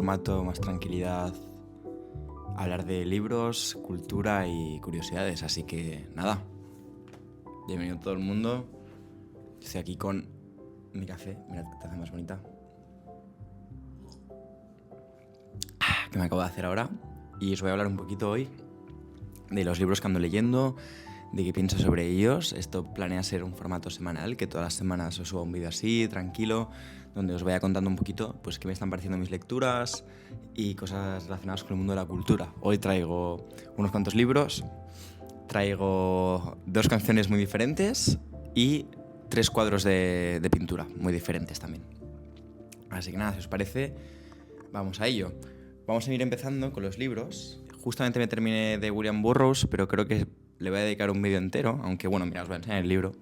formato, más tranquilidad, hablar de libros, cultura y curiosidades. Así que nada, bienvenido todo el mundo. Estoy aquí con mi café, mirad qué taza más bonita, que me acabo de hacer ahora. Y os voy a hablar un poquito hoy de los libros que ando leyendo, de qué pienso sobre ellos. Esto planea ser un formato semanal, que todas las semanas os suba un vídeo así, tranquilo, donde os vaya contando un poquito pues qué me están pareciendo mis lecturas y cosas relacionadas con el mundo de la cultura. Hoy traigo unos cuantos libros, traigo 2 canciones muy diferentes y 3 cuadros de pintura muy diferentes también. Así que nada, si os parece, vamos a ello. Vamos a ir empezando con los libros. Justamente me terminé de William Burroughs, pero creo que le voy a dedicar un vídeo entero, aunque bueno, mira, os voy a enseñar el libro.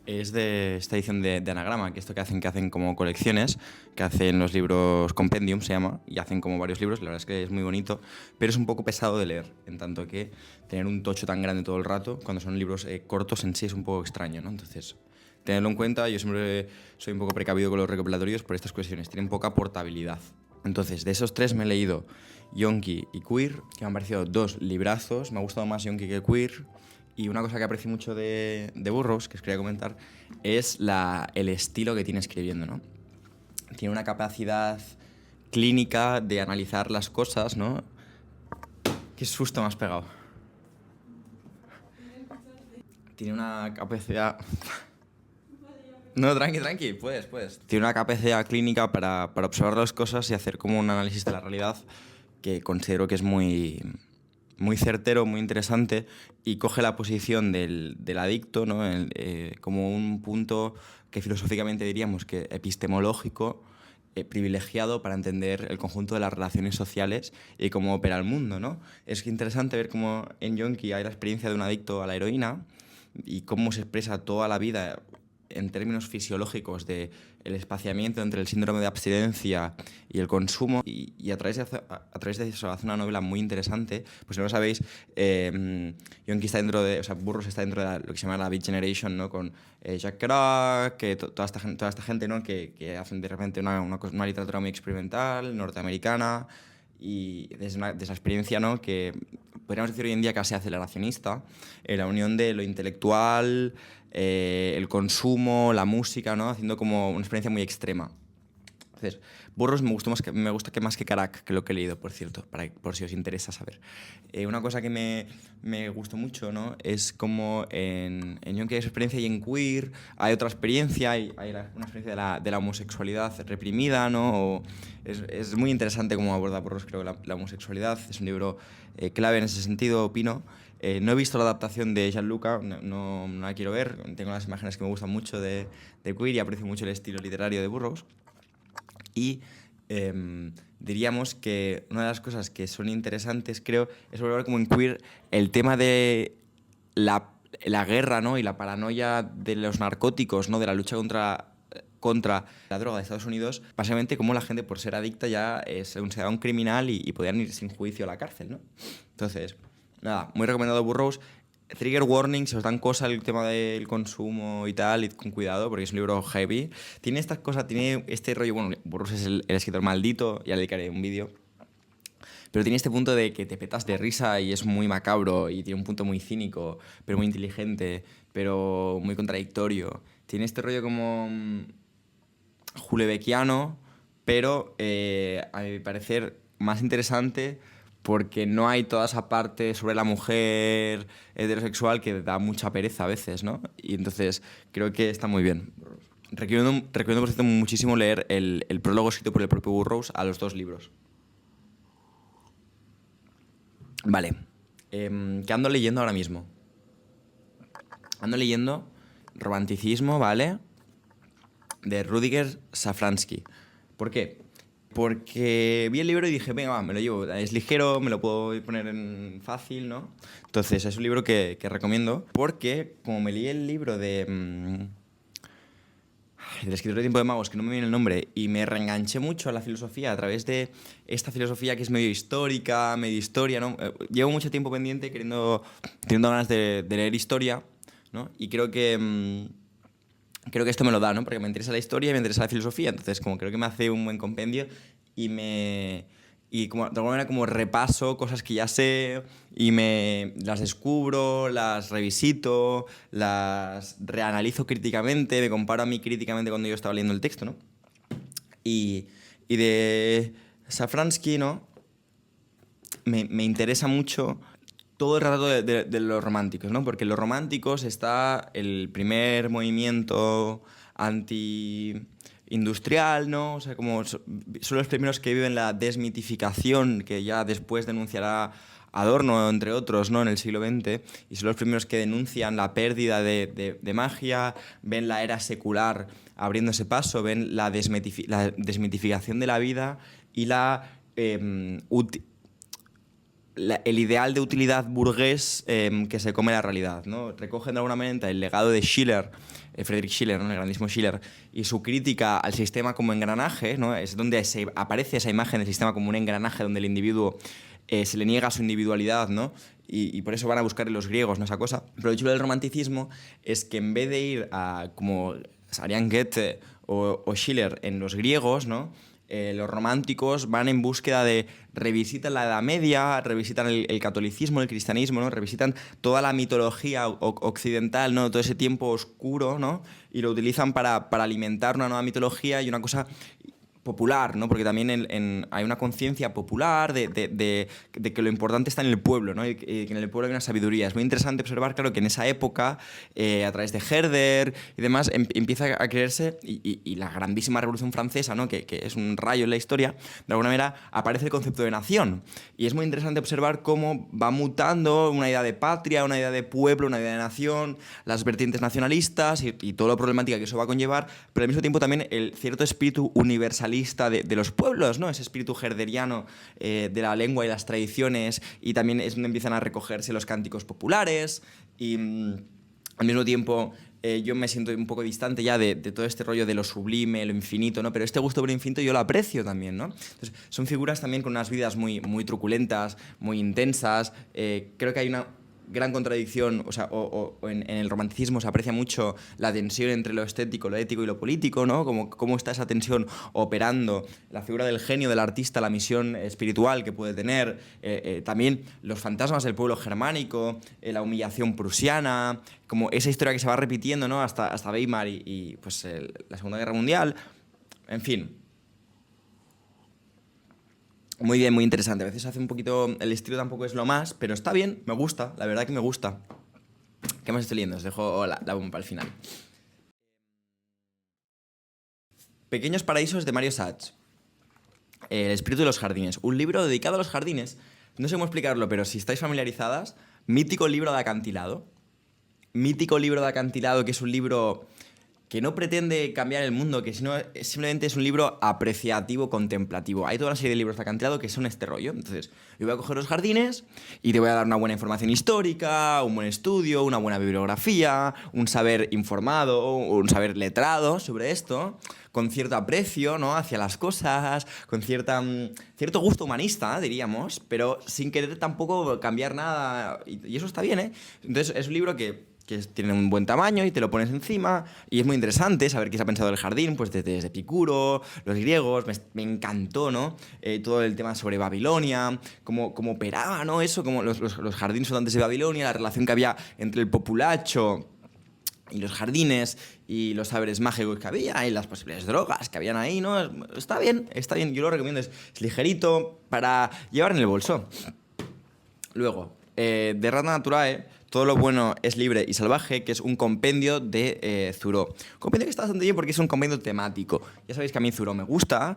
Es de esta edición de Anagrama, que esto que hacen como colecciones, que hacen los libros Compendium, se llama, y hacen como varios libros. La verdad es que es muy bonito, pero es un poco pesado de leer, en tanto que tener un tocho tan grande todo el rato, cuando son libros cortos en sí, es un poco extraño, ¿no? Entonces, tenerlo en cuenta. Yo siempre soy un poco precavido con los recopilatorios por estas cuestiones, tienen poca portabilidad. Entonces, de esos 3 me he leído Yonki y Queer, que me han parecido 2 librazos. Me ha gustado más Yonki que Queer. Y una cosa que aprecio mucho de Burroughs, que os quería comentar, es el estilo que tiene escribiendo, ¿no? Tiene una capacidad clínica de analizar las cosas, ¿no? ¿Qué susto me has pegado? Tiene una capacidad... No, tranqui, puedes. Tiene una capacidad clínica para observar las cosas y hacer como un análisis de la realidad que considero que es muy certero, muy interesante, y coge la posición del adicto, ¿no? Como un punto que filosóficamente diríamos que epistemológico, privilegiado para entender el conjunto de las relaciones sociales y cómo opera el mundo, ¿no? Es interesante ver cómo en Yonki hay la experiencia de un adicto a la heroína y cómo se expresa toda la vida en términos fisiológicos de el espaciamiento entre el síndrome de abstinencia y el consumo, y a través de eso hace una novela muy interesante. Pues si no lo sabéis, Yonki está dentro de, o sea, Burroughs está dentro de lo que se llama la Beat Generation, ¿no? Con Jack Kerouac, toda esta gente, ¿no? que hacen de repente una literatura muy experimental, norteamericana, y desde esa experiencia, ¿no? que podríamos decir hoy en día casi aceleracionista, la unión de lo intelectual, el consumo, la música, ¿no? Haciendo como una experiencia muy extrema. Entonces, Burroughs me gusta más que Kerouac, que lo que he leído, por cierto, por si os interesa saber. Una cosa que me gustó mucho, ¿no? Es como en Yonki hay esa experiencia, y en Queer hay otra experiencia, hay una experiencia de la homosexualidad reprimida, ¿no? Es muy interesante cómo aborda Burroughs, creo, la homosexualidad. Es un libro clave en ese sentido, opino. No he visto la adaptación de Gianluca, no la quiero ver. Tengo las imágenes que me gustan mucho de Queer y aprecio mucho el estilo literario de Burroughs. Y diríamos que una de las cosas que son interesantes, creo, es volver como en Queer el tema de la guerra, ¿no? Y la paranoia de los narcóticos, ¿no? De la lucha contra la droga de Estados Unidos, básicamente como la gente por ser adicta ya se considera un criminal y podían ir sin juicio a la cárcel, ¿no? Entonces, nada, muy recomendado Burroughs. Trigger warning, si os dan cosa el tema del consumo y tal, id con cuidado porque es un libro heavy. Tiene estas cosas, tiene este rollo, bueno, Burroughs es el escritor maldito, ya le dedicaré un vídeo. Pero tiene este punto de que te petas de risa y es muy macabro, y tiene un punto muy cínico, pero muy inteligente, pero muy contradictorio. Tiene este rollo como Hulebeckiano, pero a mi parecer más interesante porque no hay toda esa parte sobre la mujer heterosexual que da mucha pereza a veces, ¿no? Y entonces creo que está muy bien. Recomiendo por cierto muchísimo leer el prólogo escrito por el propio Burroughs a los 2 libros. Vale. ¿Qué ando leyendo ahora mismo? Ando leyendo Romanticismo, ¿vale? De Rudiger Safransky. ¿Por qué? Porque vi el libro y dije, venga, va, me lo llevo. Es ligero, me lo puedo poner en fácil, ¿no? Entonces, es un libro que recomiendo porque, como me leí el libro del escritor de Tiempo de Magos, que no me viene el nombre, y me reenganché mucho a la filosofía a través de esta filosofía que es medio histórica, medio historia, ¿no? Llevo mucho tiempo pendiente teniendo ganas de leer historia, ¿no? Y creo que creo que esto me lo da, ¿no? Porque me interesa la historia y me interesa la filosofía, entonces como creo que me hace un buen compendio y me... Y como, de alguna manera como repaso cosas que ya sé y me las descubro, las revisito, las reanalizo críticamente, me comparo a mí críticamente cuando yo estaba leyendo el texto, ¿no? Y, y de Safransky, ¿no? Me interesa mucho todo el relato de los románticos, ¿no? Porque en los románticos está el primer movimiento anti-industrial, ¿no? O sea, como son los primeros que viven la desmitificación, que ya después denunciará Adorno, entre otros, ¿no? En el siglo XX, y son los primeros que denuncian la pérdida de magia, ven la era secular abriéndose paso, ven la desmitificación de la vida y el ideal de utilidad burgués que se come la realidad, ¿no? Recogen de alguna manera el legado de Schiller, Friedrich Schiller, ¿no? El grandísimo Schiller, y su crítica al sistema como engranaje, ¿no? Es donde aparece esa imagen del sistema como un engranaje donde el individuo se le niega su individualidad, ¿no? Y por eso van a buscar en los griegos, ¿no? Esa cosa. Pero lo chulo del romanticismo es que en vez de ir a como harían Goethe o Schiller en los griegos, ¿no? Los románticos van en búsqueda de revisitan la Edad Media, revisitan el catolicismo, el cristianismo, ¿no? Revisitan toda la mitología occidental, ¿no? Todo ese tiempo oscuro, ¿no? Y lo utilizan para alimentar una nueva mitología y una cosa popular, ¿no? Porque también hay una conciencia popular de que lo importante está en el pueblo, ¿no? Y que en el pueblo hay una sabiduría. Es muy interesante observar, claro, que en esa época, a través de Herder y demás, empieza a creerse, y la grandísima Revolución Francesa, ¿no? Que es un rayo en la historia, de alguna manera aparece el concepto de nación. Y es muy interesante observar cómo va mutando una idea de patria, una idea de pueblo, una idea de nación, las vertientes nacionalistas y toda la problemática que eso va a conllevar, pero al mismo tiempo también el cierto espíritu universalista de los pueblos, ¿no? Ese espíritu herderiano de la lengua y las tradiciones, y también es donde empiezan a recogerse los cánticos populares y al mismo tiempo yo me siento un poco distante ya de todo este rollo de lo sublime, lo infinito, ¿no? Pero este gusto por lo infinito yo lo aprecio también, ¿no? Entonces, son figuras también con unas vidas muy, muy truculentas, muy intensas. Creo que hay una gran contradicción, o sea, en el romanticismo se aprecia mucho la tensión entre lo estético, lo ético y lo político, ¿no? Cómo está esa tensión operando, la figura del genio, del artista, la misión espiritual que puede tener, también los fantasmas del pueblo germánico, la humillación prusiana, como esa historia que se va repitiendo, ¿no? Hasta Weimar pues, la Segunda Guerra Mundial, en fin. Muy bien, muy interesante. A veces hace un poquito... El estilo tampoco es lo más, pero está bien, me gusta, la verdad que me gusta. ¿Qué más estoy leyendo? Os dejo la bomba al final. Pequeños paraísos de Mario Sachs. El espíritu de los jardines. Un libro dedicado a los jardines. No sé cómo explicarlo, pero si estáis familiarizadas, mítico libro de acantilado. Mítico libro de acantilado, que es un libro que no pretende cambiar el mundo, que simplemente es un libro apreciativo, contemplativo. Hay toda una serie de libros de acantilado que son este rollo. Entonces, yo voy a coger los jardines y te voy a dar una buena información histórica, un buen estudio, una buena bibliografía, un saber informado, un saber letrado sobre esto, con cierto aprecio, ¿no? Hacia las cosas, con cierto gusto humanista, diríamos, pero sin querer tampoco cambiar nada. Y eso está bien, ¿eh? Entonces, es un libro que tiene un buen tamaño y te lo pones encima, y es muy interesante saber qué se ha pensado del jardín, pues desde Epicuro, los griegos. Me encantó, ¿no? Todo el tema sobre Babilonia, cómo operaba, ¿no? Eso, como los jardines antes de Babilonia, la relación que había entre el populacho y los jardines, y los saberes mágicos que había, y las posibles drogas que habían ahí, ¿no? Está bien, yo lo recomiendo, es ligerito para llevar en el bolso. Luego, de Rata Naturae, todo lo bueno es libre y salvaje, que es un compendio de Thoreau. Un compendio que está bastante bien porque es un compendio temático. Ya sabéis que a mí Thoreau me gusta,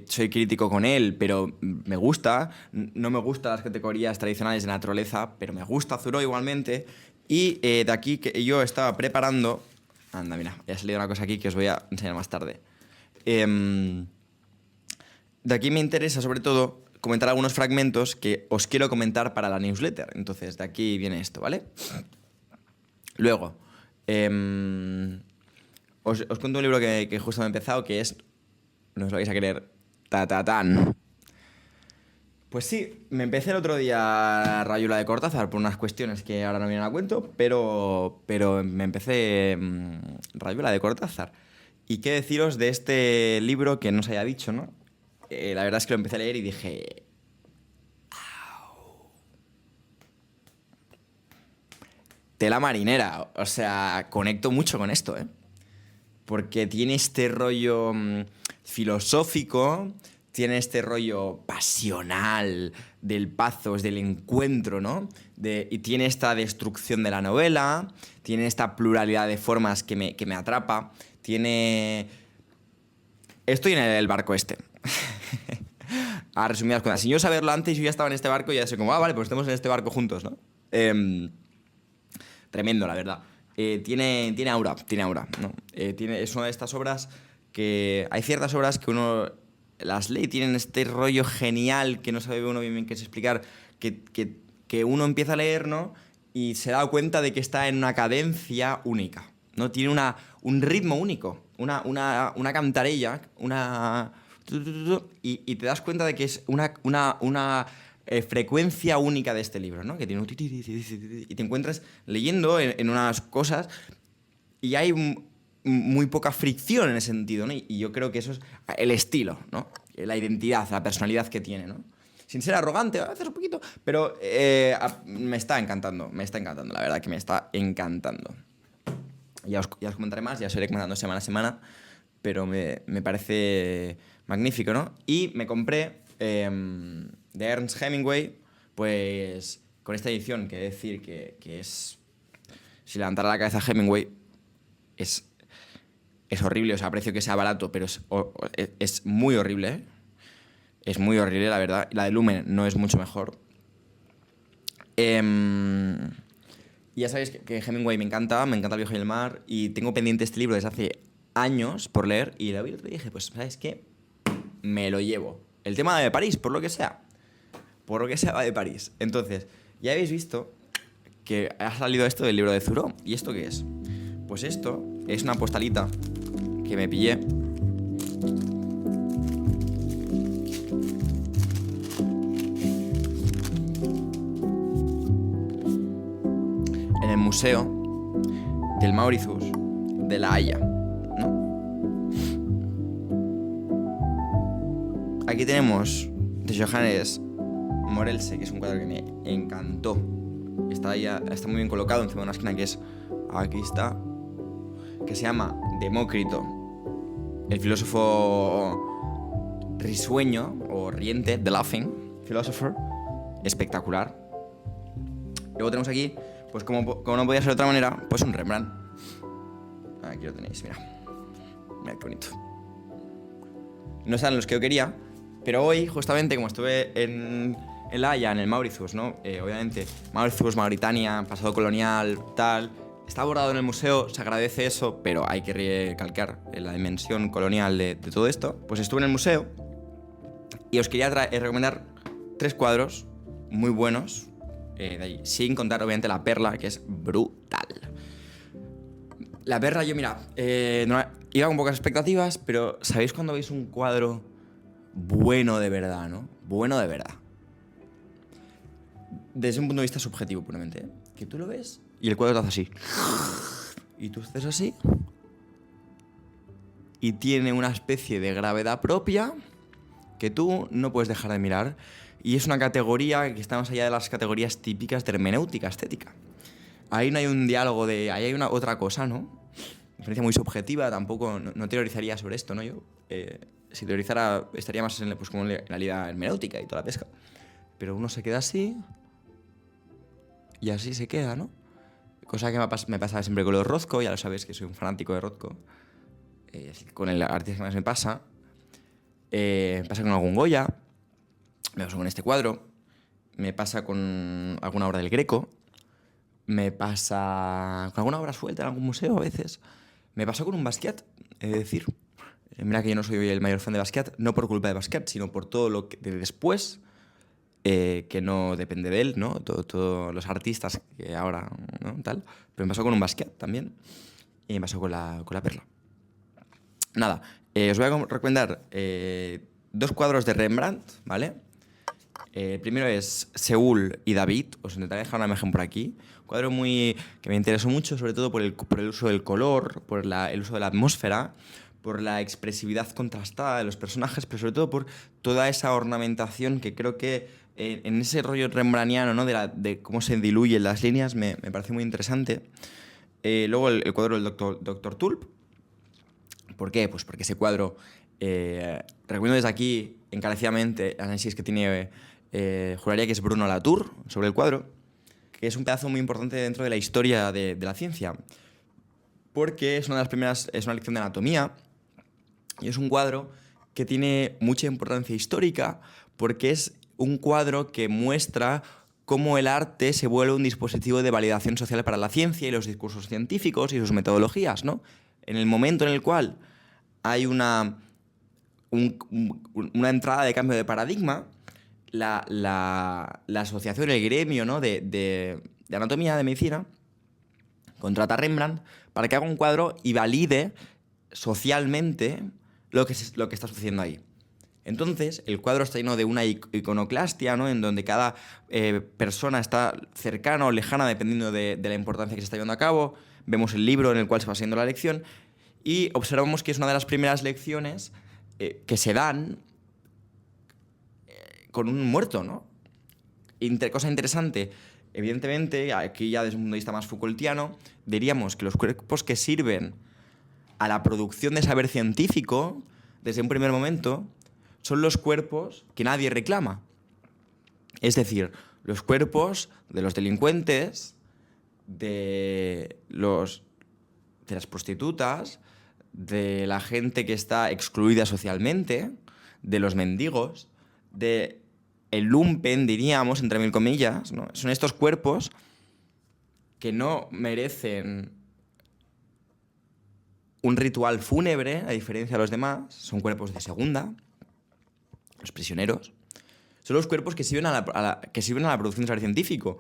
soy crítico con él, pero me gusta. No me gustan las categorías tradicionales de naturaleza, pero me gusta Thoreau igualmente. Y de aquí que yo estaba preparando... Anda, mira, ya ha salido una cosa aquí que os voy a enseñar más tarde. De aquí me interesa, sobre todo, comentar algunos fragmentos que os quiero comentar para la newsletter. Entonces, de aquí viene esto, ¿vale? Luego, os cuento un libro que justo me he empezado, que es... No os lo vais a querer. ¡Tatatán! Pues sí, me empecé el otro día Rayuela de Cortázar por unas cuestiones que ahora no vienen a cuento, pero me empecé Rayuela de Cortázar. ¿Y qué deciros de este libro que no os haya dicho, no? La verdad es que lo empecé a leer y dije... Tela marinera. O sea, conecto mucho con esto, ¿eh? Porque tiene este rollo filosófico, tiene este rollo pasional del pathos, del encuentro, ¿no? Y tiene esta destrucción de la novela, tiene esta pluralidad de formas que me atrapa, tiene... Estoy en el barco este. A resumidas cuentas, sin yo saberlo antes, yo ya estaba en este barco y ya sé como, vale, pues estamos en este barco juntos, ¿no? Tremendo, la verdad. Tiene aura, ¿no? Es una de estas obras que... Hay ciertas obras que uno las lee y tienen este rollo genial que no sabe uno bien qué es explicar, que uno empieza a leer, ¿no? Y se da cuenta de que está en una cadencia única, ¿no? Tiene un ritmo único, una cantarella, y te das cuenta de que es una frecuencia única de este libro, ¿no? Que tiene un... Y te encuentras leyendo en unas cosas y hay muy poca fricción en ese sentido, ¿no? Y yo creo que eso es el estilo, ¿no? La identidad, la personalidad que tiene, ¿no? Sin ser arrogante, a veces un poquito, pero me está encantando, la verdad que me está encantando. Ya os comentaré más, ya os iré comentando semana a semana, pero me parece magnífico, ¿no? Y me compré de Ernest Hemingway, pues con esta edición, que decir que es... Si levantara la cabeza a Hemingway, es horrible, o sea, aprecio que sea barato, pero es muy horrible, ¿eh? Es muy horrible, la verdad. La de Lumen no es mucho mejor. Y ya sabéis que Hemingway me encanta El viejo y el mar, y tengo pendiente este libro desde hace años por leer, y lo vi y dije, pues, ¿sabes qué? Me lo llevo. El tema de París, por lo que sea va de París. Entonces, ya habéis visto que ha salido esto del libro de Thoreau. ¿Y esto qué es? Pues esto es una postalita que me pillé en el Museo del Mauritius de La Haya, ¿no? Aquí tenemos de Johannes Morelse, que es un cuadro que me encantó. Está muy bien colocado encima de una esquina que es... Aquí está. Que se llama Demócrito, el filósofo risueño o riente, The Laughing Philosopher. Espectacular. Luego tenemos aquí, pues como no podía ser de otra manera, pues un Rembrandt. Aquí lo tenéis, mira. Mira qué bonito. No están los que yo quería, pero hoy, justamente, como estuve en La Haya, en el Mauritius, ¿no? Obviamente, Mauritius, Mauritania, pasado colonial, tal... Está abordado en el museo, se agradece eso, pero hay que recalcar la dimensión colonial de todo esto. Pues estuve en el museo y os quería recomendar 3 cuadros muy buenos de allí, sin contar obviamente La Perla, que es brutal. La Perla, yo mira, iba con pocas expectativas, pero ¿sabéis cuando veis un cuadro bueno de verdad, no? Bueno de verdad. Desde un punto de vista subjetivo puramente, ¿eh? Que tú lo ves y el cuadro te hace así. Y tú haces así. Y tiene una especie de gravedad propia que tú no puedes dejar de mirar. Y es una categoría que está más allá de las categorías típicas de hermenéutica estética. Ahí no hay un diálogo de... Ahí hay una otra cosa, ¿no? Una experiencia muy subjetiva, tampoco... No teorizaría sobre esto, ¿no? Yo, si teorizara, estaría más pues, como en la liga hermenéutica y toda la pesca. Pero uno se queda así... Y así se queda, ¿no? Cosa que me pasa siempre con los Rothko, ya lo sabéis que soy un fanático de Rothko. Con el artista que más me pasa con algún Goya, me pasa con este cuadro, me pasa con alguna obra del Greco, me pasa con alguna obra suelta en algún museo a veces, me pasa con un Basquiat, es decir, mira que yo no soy el mayor fan de Basquiat, no por culpa de Basquiat, sino por todo lo que de después, que no depende de él, ¿no? Todos los artistas que ahora, ¿no? Tal. Pero me pasó con un Basquiat también. Y me pasó con la Perla. Nada, os voy a recomendar 2 cuadros de Rembrandt, ¿vale? El primero es Seúl y David. Os intentaré dejar una imagen por aquí. Un cuadro que me interesó mucho, sobre todo por el uso del color, por el uso de la atmósfera, por la expresividad contrastada de los personajes, pero sobre todo por toda esa ornamentación que creo que en ese rollo rembrandtiano, ¿no? de cómo se diluyen las líneas, me parece muy interesante. Luego el cuadro del Dr. Tulp. ¿Por qué? Pues porque ese cuadro, recomiendo desde aquí encarecidamente el análisis que tiene, juraría que es Bruno Latour, sobre el cuadro, que es un pedazo muy importante dentro de la historia de la ciencia, porque es una de las primeras, es una lección de anatomía, y es un cuadro que tiene mucha importancia histórica, porque es un cuadro que muestra cómo el arte se vuelve un dispositivo de validación social para la ciencia y los discursos científicos y sus metodologías, ¿no? En el momento en el cual hay una entrada de cambio de paradigma, la asociación, el gremio, ¿no? de anatomía, de medicina, contrata a Rembrandt para que haga un cuadro y valide socialmente lo que está sucediendo ahí. Entonces, el cuadro está lleno de una iconoclastia, ¿no? En donde cada persona está cercana o lejana dependiendo de la importancia que se está llevando a cabo. Vemos el libro en el cual se va haciendo la lección y observamos que es una de las primeras lecciones que se dan con un muerto, ¿no? Cosa interesante, evidentemente, aquí ya desde un punto de vista más Foucaultiano, diríamos que los cuerpos que sirven a la producción de saber científico, desde un primer momento, son los cuerpos que nadie reclama. Es decir, los cuerpos de los delincuentes, de las prostitutas, de la gente que está excluida socialmente, de los mendigos, de el lumpen, diríamos, entre mil comillas, ¿no? Son estos cuerpos que no merecen un ritual fúnebre, a diferencia de los demás. Son cuerpos de segunda, los prisioneros. Son los cuerpos que sirven a la producción de saber científico,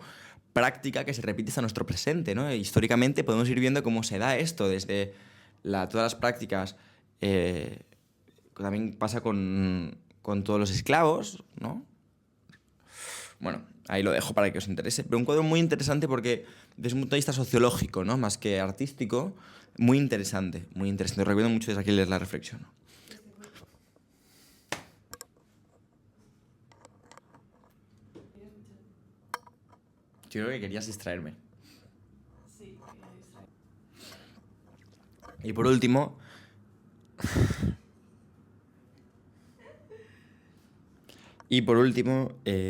práctica que se repite hasta nuestro presente, ¿no? Históricamente podemos ir viendo cómo se da esto desde todas las prácticas. También pasa con todos los esclavos, ¿no? Bueno, ahí lo dejo para que os interese. Pero un cuadro muy interesante porque desde un punto de vista sociológico, ¿no? Más que artístico, muy interesante, muy interesante. Os recomiendo mucho desde aquí leer la reflexión. Yo creo que querías distraerme. Sí, quería distraerme. Y por último...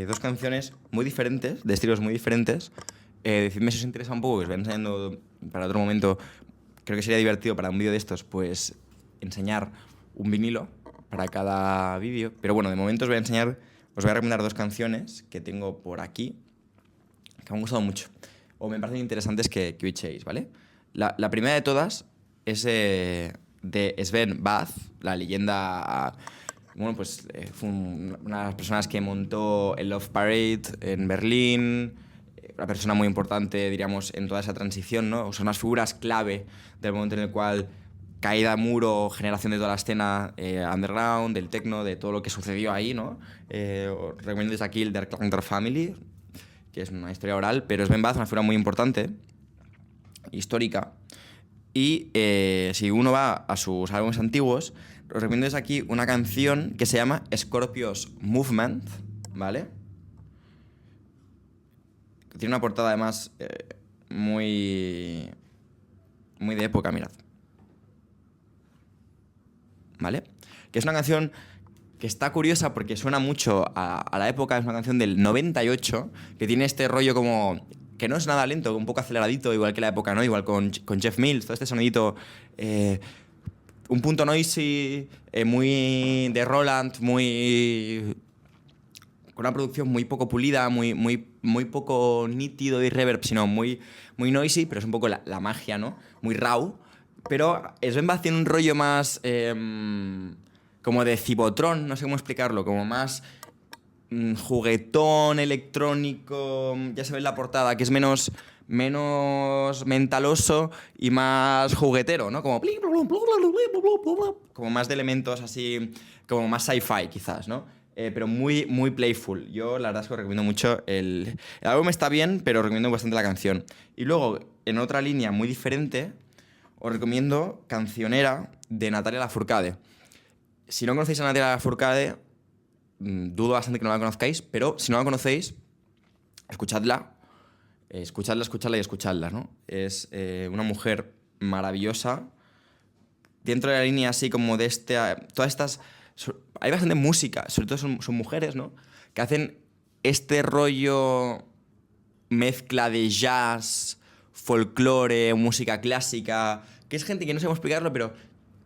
dos canciones muy diferentes, de estilos muy diferentes. Decidme si os interesa un poco, que os voy enseñando para otro momento. Creo que sería divertido para un vídeo de estos, pues, enseñar un vinilo para cada vídeo. Pero bueno, de momento os voy a recomendar dos canciones que tengo por aquí, que me han gustado mucho, o me parecen interesantes que echéis, ¿vale? La primera de todas es de Sven Bath, la leyenda... Bueno, pues fue una de las personas que montó el Love Parade en Berlín, una persona muy importante, diríamos, en toda esa transición, ¿no? Son unas figuras clave del momento en el cual caída muro, generación de toda la escena underground, del techno, de todo lo que sucedió ahí, ¿no? Os recomiendo desde aquí el Der Klang der Family, que es una historia oral, pero Sven Bath, una figura muy importante, histórica. Y si uno va a sus álbumes antiguos, os recomiendo desde aquí una canción que se llama Scorpios Movement, ¿vale? Tiene una portada además muy de época, mirad. ¿Vale? Que es una canción que está curiosa porque suena mucho a la época, es una canción del 98, que tiene este rollo como... que no es nada lento, un poco aceleradito, igual que la época, ¿no? Igual con Jeff Mills, todo este sonidito... un punto noisy, muy de Roland, muy... con una producción muy poco pulida, muy poco nítido y reverb, sino muy noisy, pero es un poco la magia, ¿no? Muy raw. Pero Sven Bath tiene un rollo más... como de Cibotron, no sé cómo explicarlo, como más... juguetón, electrónico, ya se ve en la portada, que es menos mentaloso y más juguetero, ¿no? Como más de elementos así, como más sci-fi quizás, ¿no? pero muy, muy playful. Yo la verdad es que os recomiendo mucho. El álbum está bien, pero os recomiendo bastante la canción. Y luego, en otra línea muy diferente, os recomiendo Cancionera de Natalia Lafourcade. Si no conocéis a Natalia Lafourcade, dudo bastante que no la conozcáis, pero si no la conocéis, escuchadla. Escuchadla y escuchadla, ¿no? Es una mujer maravillosa. Dentro de la línea así como de todas estas... Hay bastante música, sobre todo son mujeres, ¿no? Que hacen este rollo mezcla de jazz, folclore, música clásica, que es gente que no sé cómo explicarlo, pero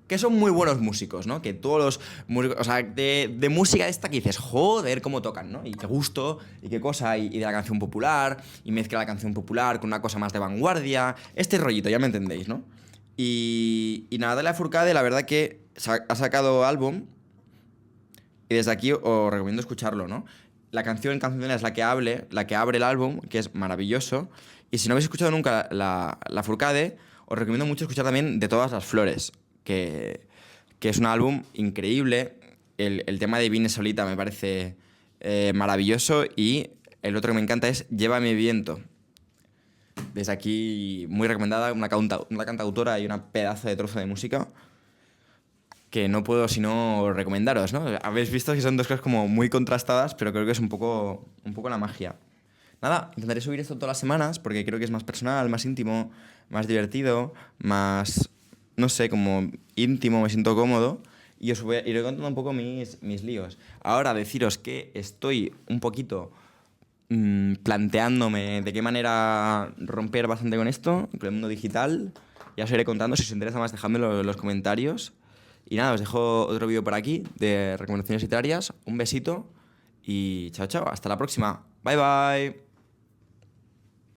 que son muy buenos músicos, ¿no? Que todos los músicos, o sea, de música esta que dices, joder, cómo tocan, ¿no? Y qué gusto, y qué cosa, y de la canción popular, y mezcla la canción popular con una cosa más de vanguardia, este rollito, ya me entendéis, ¿no? Y nada, de la Furcade, la verdad que ha sacado álbum, y desde aquí os recomiendo escucharlo, ¿no? La canción es la que abre el álbum, que es maravilloso. Y si no habéis escuchado nunca la Furcade, os recomiendo mucho escuchar también De todas las flores, que es un álbum increíble. El tema de Vine solita me parece maravilloso. Y el otro que me encanta es Llévame viento. Desde aquí, muy recomendada, una cantautora y una pedazo de trozo de música que no puedo sino recomendaros, ¿no? Habéis visto que son dos cosas como muy contrastadas, pero creo que es un poco la magia. Nada, intentaré subir esto todas las semanas porque creo que es más personal, más íntimo, más divertido, más, no sé, como íntimo, me siento cómodo y iré contando un poco mis líos. Ahora, deciros que estoy un poquito planteándome de qué manera romper bastante con esto, con el mundo digital. Ya os iré contando, si os interesa más, dejadmelo en los comentarios. Y nada, os dejo otro vídeo por aquí de recomendaciones literarias. Un besito y chao, chao. Hasta la próxima. Bye, bye.